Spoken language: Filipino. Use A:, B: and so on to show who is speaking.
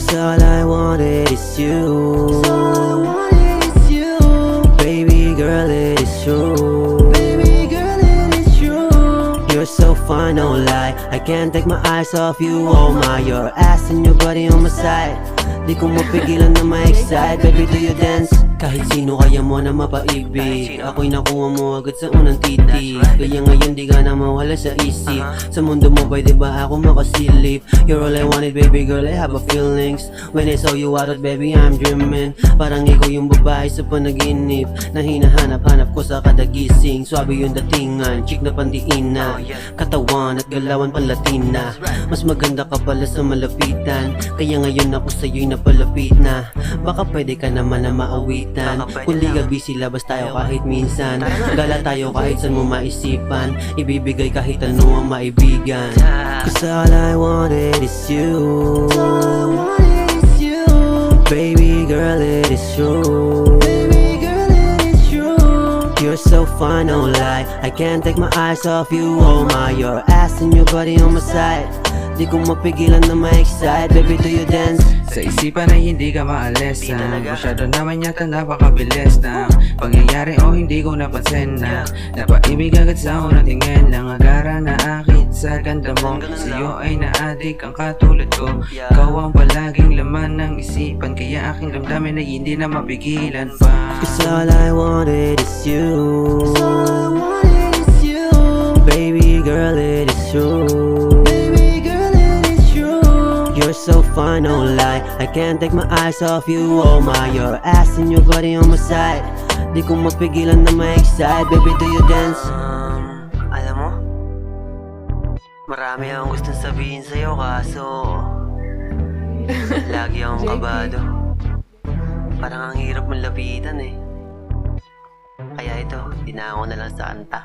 A: 'Cause all I wanted is you. Baby girl, it is true. You're so fine, no lie. I can't take my eyes off you. Oh my, your ass and your body on my side. Di ko mapigilan na ma-excite. Baby, do you dance? Kahit sino kaya mo na mapaibig. Ako'y nakuha mo agad sa unang titig. Kaya ngayon di ka na mawala sa isip. Sa mundo mo pwede ba ako makasilip? You're all I wanted, baby girl, I have a feelings. When I saw you out, baby, I'm dreaming. Parang ikaw yung babae sa panaginip na hinahanap-hanap ko sa kada gising. Swabe yung datingan, chick na pandiinan, katawan at galawan palatina. Mas maganda ka pala sa malapitan. Kaya ngayon ako sa'yo'y napalapit na. Baka pwede ka naman na maawitan. Kung di ka busy, labas tayo kahit minsan. Gala tayo kahit saan mo maisipan. Ibibigay kahit ano ang maibigan. 'Cause all I wanted is you. Baby girl, it is true. You're so fine, no lie. I can't take my eyes off you. Oh my, your ass and your body on my side. Di ko mapigilan na ma-excite. Baby, do you dance?
B: Sa isipan ay hindi ka maalis na masyado naman yata napakabilis na pangyayari o hindi ko napansin na napaibig agad sa unang tingin lang agara na akit sa ganda mo. Sa'yo ay naadik ang katulad ko. Ikaw ang palaging laman ng isipan, kaya aking damdamin ay hindi na mapigilan pa.
A: 'Cause all I wanted is you. Baby girl, it is true. You're so fine, no lie. I can't take my eyes off you. Oh my, your ass and your body on my side. Di ko mapigilan na ma-excite. Baby, do you dance? Alam mo, marami akong gustong sabihin sa'yo kaso lagi akong kabado. Parang ang hirap mong lapitan eh. Kaya ito, dinako na lang sa kanta.